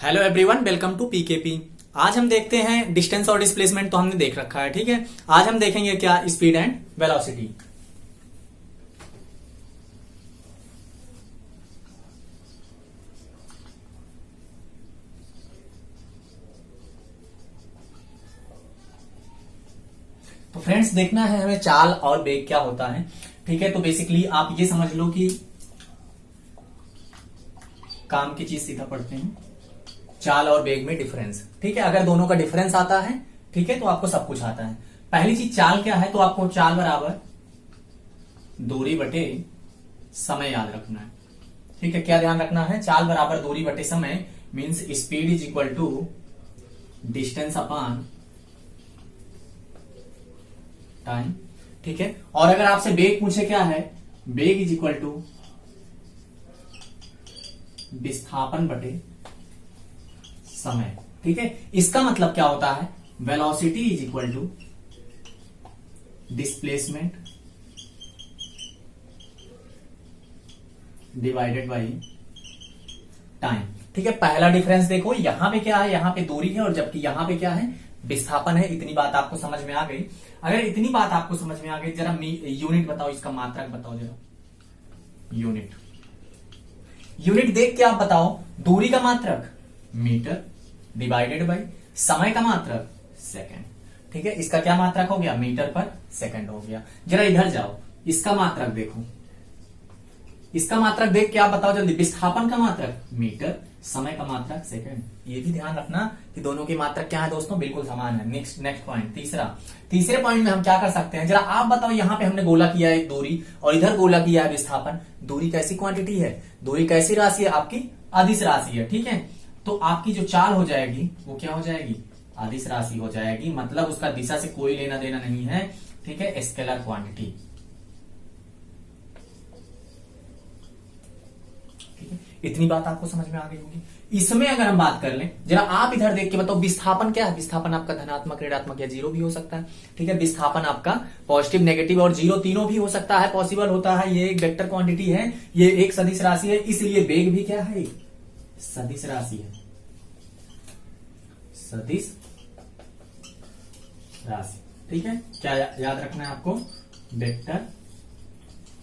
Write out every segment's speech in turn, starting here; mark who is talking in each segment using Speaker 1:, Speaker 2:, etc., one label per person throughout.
Speaker 1: Hello everyone, welcome to PKP. आज हम देखते हैं डिस्टेंस और डिस्प्लेसमेंट तो हमने देख रखा है, ठीक है। आज हम देखेंगे क्या, स्पीड एंड वेलोसिटी। तो फ्रेंड्स, देखना है हमें चाल और वेग क्या होता है, ठीक है। तो बेसिकली आप ये समझ लो कि काम की चीज सीधा पढ़ते हैं, चाल और वेग में डिफरेंस, ठीक है। अगर दोनों का डिफरेंस आता है, ठीक है, तो आपको सब कुछ आता है। पहली चीज चाल क्या है, तो आपको चाल बराबर दूरी बटे समय याद रखना है, ठीक है। क्या ध्यान रखना है, चाल बराबर दूरी बटे समय means speed is equal to distance upon time, ठीक है। और अगर आपसे वेग पूछे क्या है, वेग इज इक्वल टू विस्थापन बटे समय, ठीक है। इसका मतलब क्या होता है, velocity is equal to displacement divided by time, ठीक है। पहला डिफरेंस देखो, यहां पे क्या है, यहां पे दूरी है और जबकि यहां पे क्या है, विस्थापन है। इतनी बात आपको समझ में आ गई। अगर इतनी बात आपको समझ में आ गई, जरा यूनिट बताओ, इसका मात्रक बताओ जरा। यूनिट देख के आप बताओ, दूरी का मात्रक मीटर डिवाइडेड बाई समय का मात्रक सेकंड, ठीक है। इसका क्या मात्रक हो गया, मीटर पर सेकंड हो गया। जरा इधर जाओ, इसका मात्रक देखो, इसका मात्रक देख के आप बताओ जल्दी, विस्थापन का मात्रक मीटर, समय का मात्रक सेकंड। ये भी ध्यान रखना कि दोनों की मात्रक क्या है दोस्तों, बिल्कुल समान है। नेक्स्ट पॉइंट, तीसरे पॉइंट में हम क्या कर सकते हैं, जरा आप बताओ। यहां पे हमने गोला किया है दूरी और इधर गोला किया है विस्थापन। दूरी कैसी क्वांटिटी है, दूरी कैसी राशि है, आपकी अदिश राशि है, ठीक है। तो आपकी जो चाल हो जाएगी वो क्या हो जाएगी, अदिश राशि हो जाएगी। मतलब उसका दिशा से कोई लेना देना नहीं है, ठीक है, स्केलर क्वांटिटी। इतनी बात आपको समझ में आ गई होगी। इसमें अगर हम बात कर लें, जरा आप इधर देख के बताओ, विस्थापन क्या है। विस्थापन आपका धनात्मक, ऋणात्मक या जीरो भी हो सकता है, ठीक है। विस्थापन आपका पॉजिटिव, नेगेटिव और जीरो तीनों भी हो सकता है, पॉसिबल होता है। ये एक वेक्टर क्वांटिटी है, ये एक सदिश राशि है, इसलिए वेग भी क्या है, सदिश राशि है, सदिश राशि, ठीक है। क्या याद रखना है आपको, वेक्टर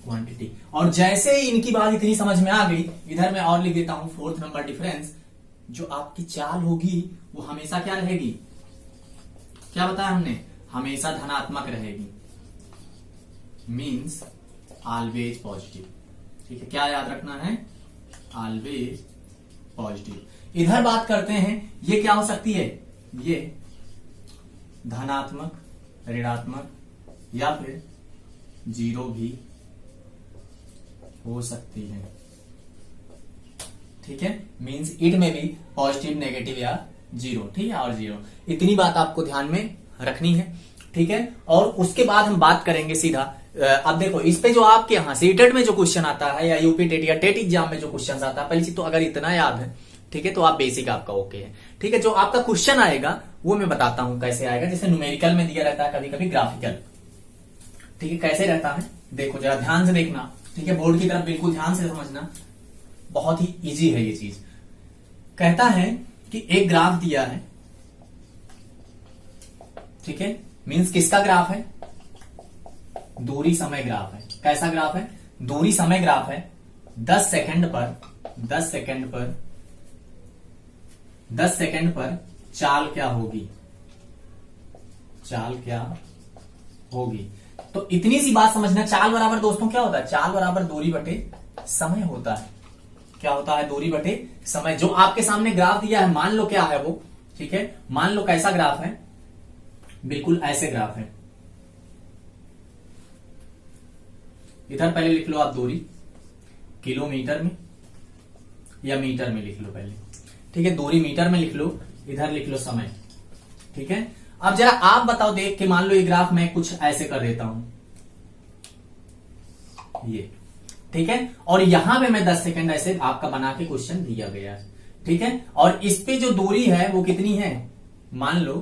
Speaker 1: क्वांटिटी। और जैसे ही इनकी बात इतनी समझ में आ गई, इधर मैं और लिख देता हूं फोर्थ नंबर डिफरेंस। जो आपकी चाल होगी वो हमेशा क्या रहेगी, क्या बताया हमने, हमेशा धनात्मक रहेगी, मींस ऑलवेज पॉजिटिव, ठीक है। क्या याद रखना है, ऑलवेज पॉजिटिव। इधर बात करते हैं, ये क्या हो सकती है, ये धनात्मक, ऋणात्मक या फिर जीरो भी हो सकती है, ठीक है। मींस इट में भी पॉजिटिव, नेगेटिव या जीरो, ठीक है, और जीरो। इतनी बात आपको ध्यान में रखनी है, ठीक है। और उसके बाद हम बात करेंगे सीधा। अब देखो, इस पे जो आपके यहां सीटेट में जो क्वेश्चन आता है या यूपी टेट या टेट एग्जाम में जो क्वेश्चन आता है, पहली चीज तो अगर इतना याद है, ठीक है, तो आप बेसिक आपका ओके है, ठीक है। जो आपका क्वेश्चन आएगा वो मैं बताता हूं कैसे आएगा। जैसे न्यूमेरिकल में दिया रहता है, कभी कभी ग्राफिकल, ठीक है। कैसे रहता है देखो, जरा ध्यान से देखना, ठीक है। बोर्ड की तरफ बिल्कुल ध्यान से समझना, बहुत ही इजी है ये चीज। कहता है कि एक ग्राफ दिया है, ठीक है। मींस किसका ग्राफ है, दूरी समय ग्राफ है। कैसा ग्राफ है, दूरी समय ग्राफ है। 10 सेकंड पर चाल क्या होगी, चाल क्या होगी। तो इतनी सी बात समझना, चाल बराबर दोस्तों क्या होता है, चाल बराबर दूरी बटे समय होता है। क्या होता है, दूरी बटे समय। जो आपके सामने ग्राफ दिया है, मान लो क्या है वो, ठीक है। मान लो कैसा ग्राफ है, बिल्कुल ऐसे ग्राफ है। इधर पहले लिख लो आप दूरी किलोमीटर में या मीटर में लिख लो पहले, ठीक है। दूरी मीटर में लिख लो, इधर लिख लो समय, ठीक है। अब जरा आप बताओ देख के, मान लो ये ग्राफ मैं कुछ ऐसे कर देता हूं, ये, ठीक है। और यहां पे मैं 10 सेकंड ऐसे आपका बना के क्वेश्चन दिया गया है, ठीक है। और इस पे जो दूरी है वो कितनी है, मान लो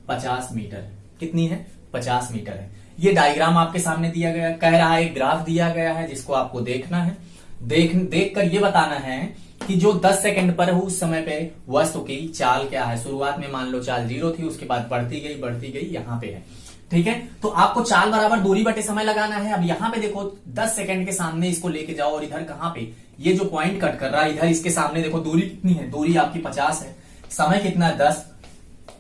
Speaker 1: 50 मीटर। कितनी है, 50 मीटर है। ये डायग्राम आपके सामने दिया गया, कह रहा है एक ग्राफ दिया गया है जिसको आपको देखना है। देख कर ये बताना है कि जो 10 सेकंड पर उस समय पे वस्तु की चाल क्या है। शुरुआत में मान लो चाल 0 थी, उसके बाद बढ़ती गई यहाँ पे है। ठीक है, तो आपको चाल बराबर दूरी बटे समय लगाना है। अब यहाँ पे देखो 10 सेकंड के सामने इसको लेके जाओ और इधर कहाँ पे ये जो पॉइंट कट कर रहा है इधर इसके सामने देखो दूरी कितनी है, दूरी आपकी 50 है, समय कितना है 10,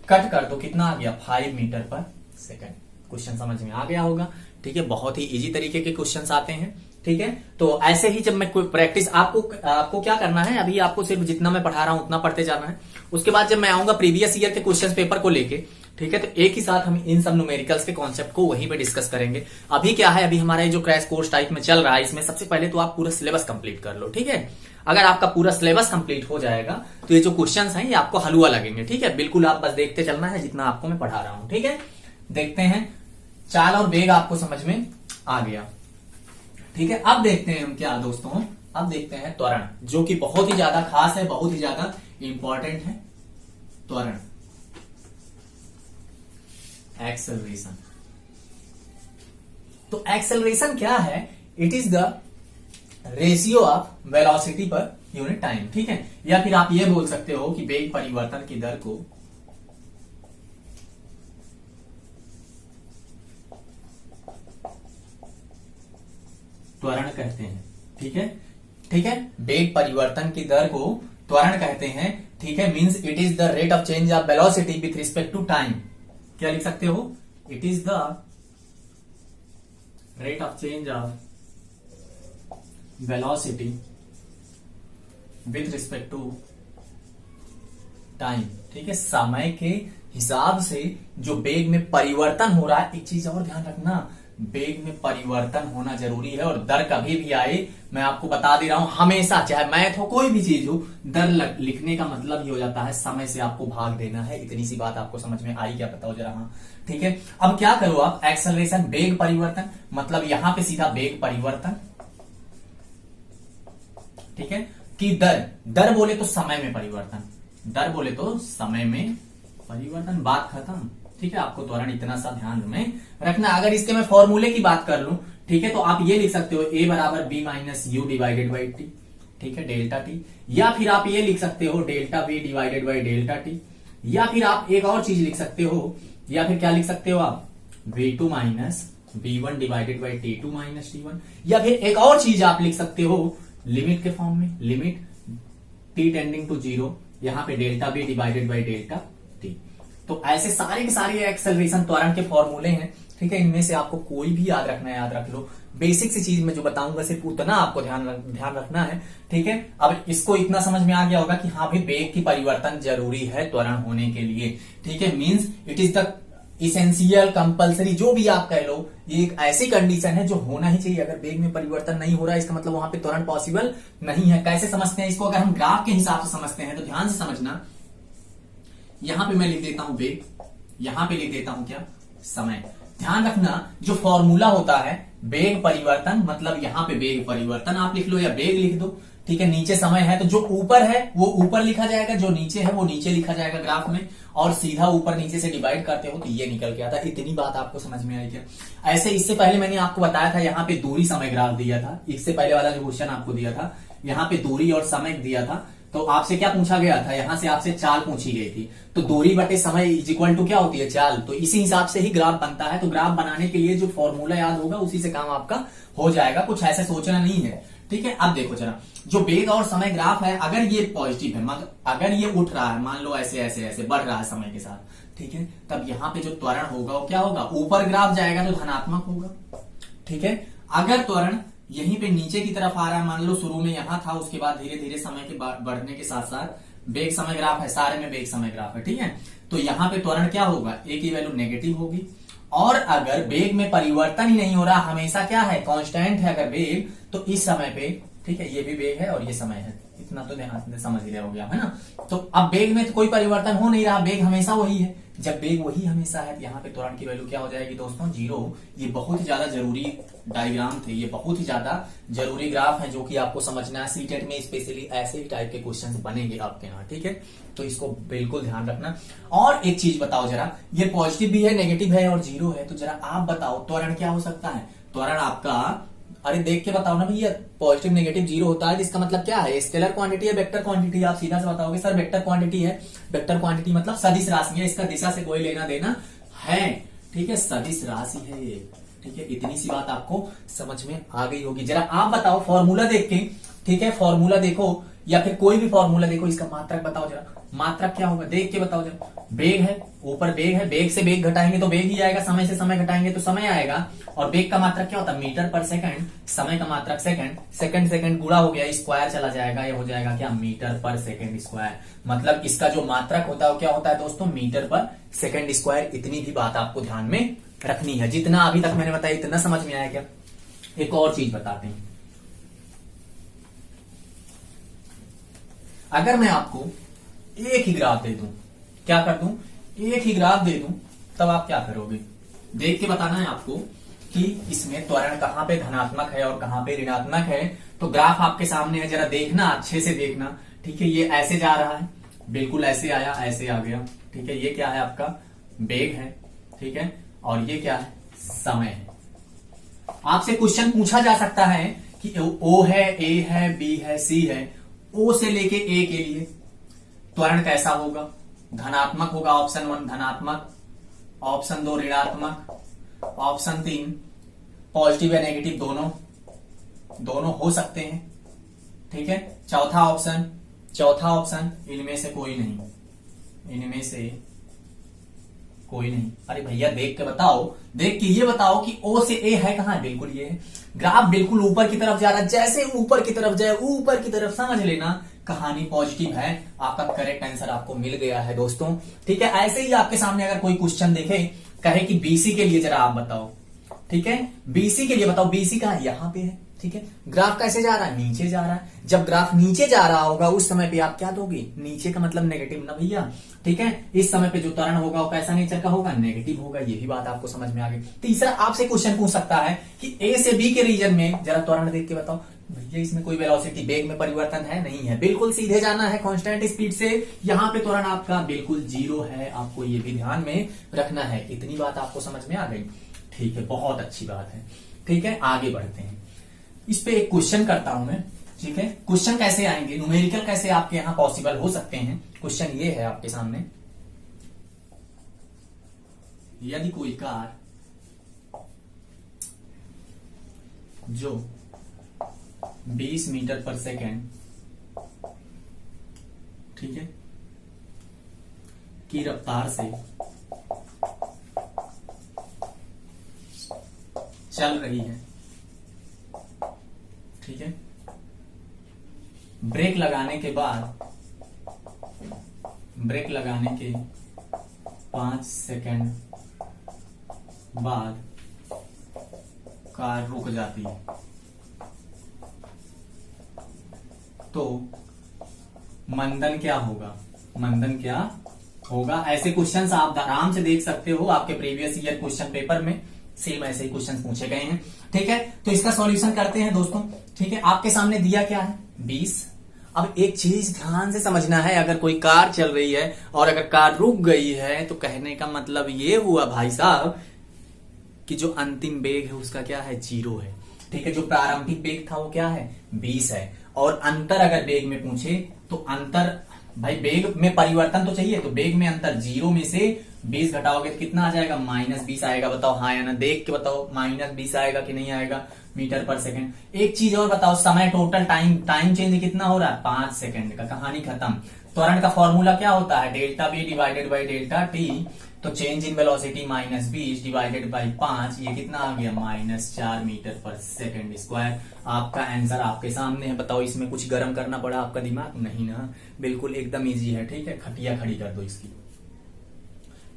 Speaker 1: कट कर दो कितना आ गया 5 मीटर पर सेकंड। क्वेश्चन समझ में आ गया होगा। ठीक है, बहुत ही इजी तरीके के क्वेश्चंस आते हैं। ठीक है, तो ऐसे ही जब मैं कोई प्रैक्टिस आपको क्या करना है, अभी आपको सिर्फ जितना मैं पढ़ा रहा हूं उतना पढ़ते जाना है। उसके बाद जब मैं आऊंगा प्रीवियस ईयर के क्वेश्चन पेपर को लेके, ठीक है, तो एक ही साथ हम इन सब न्यूमेरिकल्स के कॉन्सेप्ट को वहीं पे डिस्कस करेंगे। अभी क्या है, अभी हमारा जो क्रैश कोर्स टाइप में चल रहा है इसमें सबसे पहले तो आप पूरा सिलेबस कंप्लीट कर लो। ठीक है, अगर आपका पूरा सिलेबस कंप्लीट हो जाएगा तो ये जो क्वेश्चन हैं ये आपको हलवा लगेंगे। ठीक है, बिल्कुल आप बस देखते चलना है जितना आपको मैं पढ़ा रहा हूं। ठीक है, देखते हैं, चाल और वेग आपको समझ में आ गया। ठीक है, अब देखते हैं हम क्या दोस्तों, अब देखते हैं त्वरण, जो कि बहुत ही ज्यादा खास है, बहुत ही ज्यादा इंपॉर्टेंट है। त्वरण, एक्सेलरेशन। तो एक्सेलरेशन क्या है, it is the ratio of velocity per unit time. ठीक है, या फिर आप ये बोल सकते हो कि वेग परिवर्तन की दर को त्वरण कहते हैं। ठीक है, ठीक है, वेग परिवर्तन की दर को त्वरण कहते हैं। ठीक है, means it is the rate of change of velocity with respect to time. क्या लिख सकते हो, it is the rate of change of velocity with respect to time. ठीक है, समय के हिसाब से जो वेग में परिवर्तन हो रहा है। एक चीज और ध्यान रखना, वेग में परिवर्तन होना जरूरी है, और दर कभी भी आए मैं आपको बता दे रहा हूं, हमेशा चाहे मैथ हो कोई भी चीज हो, दर लिखने का मतलब ही हो जाता है समय से आपको भाग देना है। इतनी सी बात आपको समझ में आई क्या, बताओ जरा। हाँ, ठीक है, अब क्या करो आप, एक्सेलरेशन वेग परिवर्तन, मतलब यहां पे सीधा वेग परिवर्तन। ठीक है, कि दर बोले तो समय में परिवर्तन, दर बोले तो समय में परिवर्तन, बात खत्म। ठीक है, आपको त्वरण इतना सा ध्यान में रखना। अगर इसके मैं फॉर्मूले की बात कर लूं, ठीक है, तो आप ये लिख सकते हो a बराबर b minus you divided by T. ठीक है, डेल्टा टी, या फिर आप ये लिख सकते हो delta v divided by delta T, या फिर आप एक और चीज लिख सकते हो, या फिर क्या लिख सकते हो आप v2 minus v1 divided by t2 minus t1, या फिर एक और चीज आप लिख सकते हो लिमिट के फॉर्म में, लिमिट t टेंडिंग टू 0, यहां पे delta v divided by delta t। तो ऐसे सारे के सारे एक्सेलरेशन त्वरण के फॉर्मूले हैं। ठीक है, इनमें से आपको कोई भी याद रखना है, याद रख लो। बेसिक सी चीज में जो बताऊंगा सिर्फ उतना आपको ध्यान रखना है। ठीक है, अब इसको इतना समझ में आ गया होगा कि हाँ भाई वेग की परिवर्तन जरूरी है त्वरण होने के लिए। ठीक है, means it is the essential compulsory, जो भी आप कह लो, ये एक ऐसी कंडीशन है जो होना ही चाहिए। अगर वेग में परिवर्तन नहीं हो रहा है इसका मतलब वहां पे त्वरण पॉसिबल नहीं है। कैसे समझते हैं इसको, अगर हम ग्राफ के हिसाब से समझते हैं तो ध्यान से समझना। यहां पे मैं लिख देता हूं वेग, यहां पे लिख देता हूं क्या, समय। ध्यान रखना जो फॉर्मूला होता है वेग परिवर्तन, मतलब यहां पे वेग परिवर्तन आप लिख लो या वेग लिख दो। ठीक है, नीचे समय है तो जो ऊपर है वो ऊपर लिखा जाएगा, जो नीचे है वो नीचे लिखा जाएगा ग्राफ में, और सीधा ऊपर नीचे से डिवाइड करते हो तो ये निकल के आता है। इतनी बात आपको समझ में आई क्या। ऐसे इससे पहले मैंने आपको बताया था, यहाँ पे दूरी समय ग्राफ दिया था। इससे पहले वाला जो क्वेश्चन आपको दिया था, यहाँ पे दूरी और समय दिया था, तो आपसे क्या पूछा गया था, यहां से आपसे चाल पूछी गई थी। तो दूरी बटे समय इज इक्वल टू क्या होती है, चाल। तो इसी हिसाब से ही ग्राफ बनता है। तो ग्राफ बनाने के लिए जो फॉर्मूला याद होगा उसी से काम आपका हो जाएगा, कुछ ऐसे सोचना नहीं है। ठीक है, अब देखो जरा, जो वेग और समय ग्राफ है, अगर ये पॉजिटिव है, अगर ये उठ रहा है, मान लो ऐसे ऐसे ऐसे बढ़ रहा है समय के साथ, ठीक है, तब यहाँ पे जो त्वरण होगा वो क्या होगा, ऊपर ग्राफ जाएगा तो धनात्मक होगा। ठीक है, अगर त्वरण यहीं पे नीचे की तरफ आ रहा है, मान लो शुरू में यहां था, उसके बाद धीरे धीरे समय के बढ़ने के साथ साथ वेग समय ग्राफ है, सारे में वेग समय ग्राफ है। ठीक है, तो यहां पे त्वरण क्या होगा, ए की वैल्यू नेगेटिव होगी। और अगर वेग में परिवर्तन ही नहीं हो रहा, हमेशा क्या है, कांस्टेंट है अगर वेग, तो इस समय पे, ठीक है, ये भी वेग है और ये समय है, इतना तो ध्यान समझ लिया हो गया है ना। तो अब वेग में तो कोई परिवर्तन हो नहीं रहा, वेग हमेशा वही है। जब वेग वही हमेशा है तो यहाँ पे त्वरण की वैल्यू क्या हो जाएगी दोस्तों, 0। ये बहुत ही ज्यादा जरूरी डायग्राम थे, ये बहुत ही ज्यादा जरूरी ग्राफ है जो कि आपको समझना है। सीटेट में स्पेशली ऐसे ही टाइप के क्वेश्चंस बनेंगे आपके यहाँ। ठीक है, तो इसको बिल्कुल ध्यान रखना। और एक चीज बताओ जरा, ये पॉजिटिव भी है, नेगेटिव है और 0 है, तो जरा आप बताओ त्वरण क्या हो सकता है। त्वरण आपका अरे देख के बताओ ना भैया, पॉजिटिव नेगेटिव जीरो होता है तो इसका मतलब क्या है, स्केलर क्वांटिटी है वेक्टर क्वांटिटी? आप सीधा से बताओगे सर वेक्टर क्वांटिटी है। वेक्टर क्वांटिटी मतलब सदिश राशि है, इसका दिशा से कोई लेना देना है, ठीक है, सदिश राशि है ये, ठीक है। इतनी सी बात आपको समझ में आ गई होगी। जरा आप बताओ फॉर्मूला देख के, ठीक है, फॉर्मूला देखो या फिर कोई भी फॉर्मूला देखो, इसका मात्रक बताओ जरा, मात्रक क्या होगा देख के बताओ जरा। बेग है, ऊपर बेग है, बेग से बेग घटाएंगे तो बेग ही आएगा, समय से समय घटाएंगे तो समय आएगा। और बेग का मात्रक क्या होता है, मीटर पर सेकंड, समय का मात्रक सेकंड, सेकंड सेकंड गुणा हो गया, स्क्वायर चला जाएगा, ये हो जाएगा क्या, मीटर पर सेकंड स्क्वायर। मतलब इसका जो मात्रक होता है वो क्या होता है दोस्तों, मीटर पर सेकंड स्क्वायर। इतनी भी बात आपको ध्यान में रखनी है। जितना अभी तक मैंने बताया इतना समझ में आया क्या? एक और चीज बताते हैं। अगर मैं आपको एक ही ग्राफ दे दूं, क्या कर दूं, एक ही ग्राफ दे दूं, तब आप क्या करोगे? देख के बताना है आपको कि इसमें त्वरण कहां पे धनात्मक है और कहां पे ऋणात्मक है। तो ग्राफ आपके सामने है, जरा देखना, अच्छे से देखना, ठीक है। ये ऐसे जा रहा है, बिल्कुल ऐसे आया, ऐसे आ गया, ठीक है। ये क्या है आपका, बेग है, ठीक है, और ये क्या है, समय है। आपसे क्वेश्चन पूछा जा सकता है कि ओ है, ए है, बी है, सी है, ओ से लेके ए के लिए त्वरण कैसा होगा, धनात्मक होगा, ऑप्शन 1 धनात्मक, ऑप्शन 2 ऋणात्मक, ऑप्शन 3 पॉजिटिव या नेगेटिव, दोनों हो सकते हैं, ठीक है। चौथा ऑप्शन इनमें से कोई नहीं, इनमें से कोई नहीं। अरे भैया देख के बताओ, देख के ये बताओ कि ओ से ए है कहां, बिल्कुल ये है। ग्राफ बिल्कुल ऊपर की तरफ जा रहा है, जैसे ऊपर की तरफ जाए, ऊपर की तरफ समझ लेना कहानी पॉजिटिव है। आपका करेक्ट आंसर आपको मिल गया है दोस्तों, ठीक है। ऐसे ही आपके सामने अगर कोई क्वेश्चन देखे, कहे कि बीसी के लिए जरा आप बताओ, ठीक है, बीसी के लिए बताओ, बीसी कहां है, यहां पे है, ठीक है। ग्राफ कैसे जा रहा है, नीचे जा रहा है। जब ग्राफ नीचे जा रहा होगा उस समय पे आप क्या दोगे, नीचे का मतलब नेगेटिव ना भैया, ठीक है। इस समय पे जो त्वरण होगा वो कैसा नेचर का होगा, नेगेटिव होगा। ये भी बात आपको समझ में आ गई। तीसरा आपसे क्वेश्चन पूछ सकता है कि ए से बी के रीजन में जरा त्वरण देख के बताओ, भैया इसमें कोई वेलोसिटी बेग में परिवर्तन है, नहीं है, बिल्कुल सीधे जाना है कांस्टेंट स्पीड से। यहां पे त्वरण आपका बिल्कुल जीरो है, आपको ये भी ध्यान में रखना है। इतनी बात आपको समझ में आ गई, ठीक है, बहुत अच्छी बात है, ठीक है। आगे बढ़ते हैं, इस पे एक क्वेश्चन करता हूं मैं, ठीक है। क्वेश्चन कैसे आएंगे, न्यूमेरिकल कैसे आपके यहां पॉसिबल हो सकते हैं। क्वेश्चन ये है आपके सामने, यदि कोई कार जो 20 मीटर पर सेकेंड, ठीक है, की रफ्तार से चल रही है, ठीक है, ब्रेक लगाने के 5 सेकंड बाद कार रुक जाती है, तो मंदन क्या होगा, मंदन क्या होगा। ऐसे क्वेश्चंस आप आराम से देख सकते हो, आपके प्रीवियस ईयर क्वेश्चन पेपर में सेम ऐसे ही क्वेश्चन पूछे गए हैं, ठीक है। तो इसका सॉल्यूशन करते हैं दोस्तों, ठीक है। आपके सामने दिया क्या है, 20। अब एक चीज ध्यान से समझना है, अगर कोई कार चल रही है और अगर कार रुक गई है, तो कहने का मतलब ये हुआ भाई साहब कि जो अंतिम बेग है उसका क्या है, 0 है, ठीक है। जो प्रारंभिक बेग था वो क्या है, 20 है। और अंतर अगर बेग में पूछे तो अंतर, भाई बेग में परिवर्तन तो चाहिए, तो बेग में अंतर 0 में से 20 घटाओगे तो कितना आ जाएगा, -20 आएगा। बताओ हाँ या ना, देख के बताओ, -20 आएगा कि नहीं आएगा मीटर पर सेकंड। एक चीज और बताओ, समय टोटल टाइम चेंज कितना हो रहा है, 5 सेकंड का, कहानी खत्म। त्वरण का फॉर्मूला क्या होता है, delta b divided by delta t. तो change in velocity -20 divided by 5, ये कितना आ गया, -4 मीटर पर सेकंड स्क्वायर। आपका आंसर आपके सामने है। बताओ इसमें कुछ गर्म करना पड़ा आपका दिमाग, नहीं ना, बिल्कुल एकदम इजी है, ठीक है। खटिया खड़ी कर दो इसकी,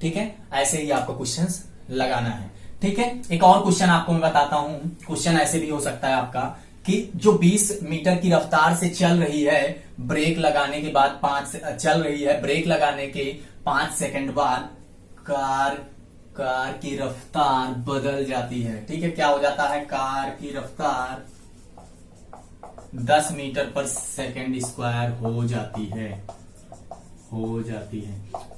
Speaker 1: ठीक है। ऐसे ही आपको क्वेश्चंस लगाना है, ठीक है। एक और क्वेश्चन आपको मैं बताता हूं। क्वेश्चन ऐसे भी हो सकता है आपका कि जो 20 मीटर की रफ्तार से चल रही है, ब्रेक लगाने के बाद 5 सेकंड बाद कार की रफ्तार बदल जाती है, ठीक है। क्या हो जाता है, कार की रफ्तार 10 मीटर पर सेकंड स्क्वायर हो जाती है,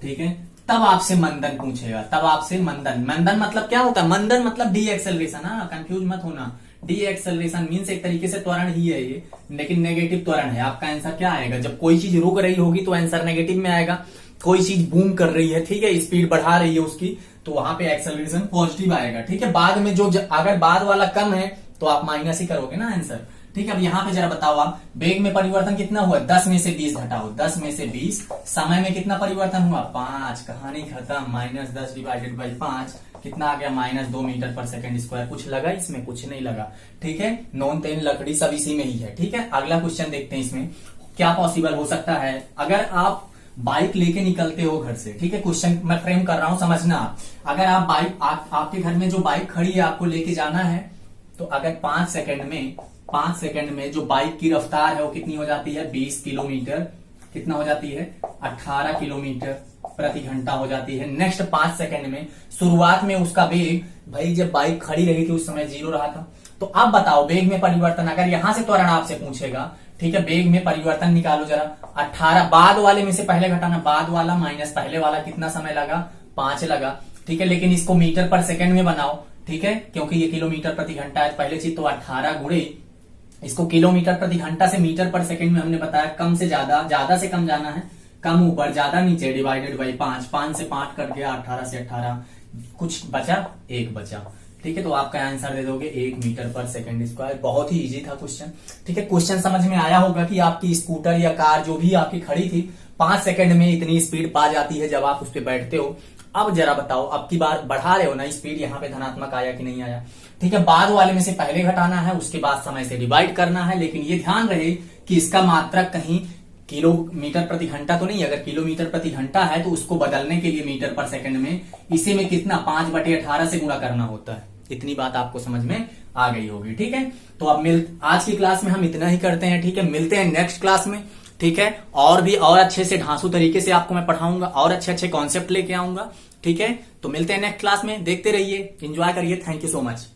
Speaker 1: ठीक है। तब आपसे मंदन पूछेगा, तब आपसे मंदन मतलब क्या होता है, मंदन मतलब डी एक्सेलरेशन, हाँ कंफ्यूज मत होना, डी एक्सेलरेशन मीन्स एक तरीके से त्वरण ही है ये, लेकिन नेगेटिव त्वरण है। आपका आंसर क्या आएगा? जब कोई चीज रुक रही होगी तो आंसर नेगेटिव में आएगा, कोई चीज बूम कर रही है, ठीक है, स्पीड बढ़ा रही है उसकी, तो वहां पे एक्सेलरेशन पॉजिटिव आएगा, ठीक है। बाद में जो अगर बाद वाला कम है तो आप माइनस ही करोगे ना आंसर, ठीक है। अब यहाँ पे जरा बताओ आप, वेग में परिवर्तन कितना हुआ? 10 में से 20 घटाओ, 10 में से 20। समय में कितना परिवर्तन हुआ? 5। कहानी खत्म। -10 डिवाइडेड बाई 5 कितना आ गया? -2 मीटर पर सेकंड स्क्वायर। कुछ लगा इसमें? कुछ नहीं लगा, ठीक है। नॉन तेन लकड़ी सब इसी में ही है, ठीक है। अगला क्वेश्चन देखते हैं, इसमें क्या पॉसिबल हो सकता है। अगर आप बाइक लेके निकलते हो घर से, ठीक है, क्वेश्चन मैं फ्रेम कर रहा हूं, समझना आप। अगर आप बाइक आपके घर में जो बाइक खड़ी है आपको लेके जाना है, तो अगर 5 सेकंड में जो बाइक की रफ्तार है वो कितनी हो जाती है? 20 किलोमीटर। कितना हो जाती है? 18 किलोमीटर प्रति घंटा हो जाती है। नेक्स्ट 5 सेकंड में, शुरुआत में उसका वेग, भाई जब बाइक खड़ी रही थी उस समय 0 रहा था, तो अब बताओ वेग में परिवर्तन, अगर यहां से त्वरण आपसे पूछेगा, ठीक है, वेग में परिवर्तन निकालो जरा। 18 बाद वाले में से पहले घटाना, बाद वाला माइनस पहले वाला, कितना समय लगा? 5 लगा, ठीक है। लेकिन इसको मीटर पर सेकंड में बनाओ, ठीक है, क्योंकि ये किलोमीटर प्रति घंटा है। पहले चीज तो 18 गुणे इसको किलोमीटर प्रति घंटा से मीटर पर सेकंड में हमने बताया, कम से ज्यादा, ज्यादा से कम जाना है, कम ऊपर ज्यादा नीचे, डिवाइडेड बाई 5। 5 से 5 कट गया, 18 से 18 कुछ बचा? 1 बचा, ठीक है। तो आपका आंसर दे दोगे 1 मीटर पर सेकंड स्क्वायर। बहुत ही इजी था क्वेश्चन, ठीक है। क्वेश्चन समझ में आया होगा कि आपकी स्कूटर या कार जो भी आपकी खड़ी थी 5 सेकंड में इतनी स्पीड पा जाती है जब आप उस पर बैठते हो। अब जरा बताओ, अब की बार बढ़ा रहे हो ना स्पीड, यहाँ पे धनात्मक आया कि नहीं आया, ठीक है। बाद वाले में से पहले घटाना है, उसके बाद समय से डिवाइड करना है, लेकिन ये ध्यान रहे कि इसका मात्रक कहीं किलोमीटर प्रति घंटा तो नहीं। अगर किलोमीटर प्रति घंटा है तो उसको बदलने के लिए मीटर पर सेकंड में इसी में कितना 5/18 से गुणा करना होता है। इतनी बात आपको समझ में आ गई होगी, ठीक है। तो अब आज की क्लास में हम इतना ही करते हैं, ठीक है। मिलते हैं नेक्स्ट क्लास में, ठीक है। और भी और अच्छे से ढांसू तरीके से आपको मैं पढ़ाऊंगा और अच्छे अच्छे कॉन्सेप्ट लेके आऊंगा, ठीक है। तो मिलते हैं नेक्स्ट क्लास में, देखते रहिए, एंजॉय करिए। Thank you so much.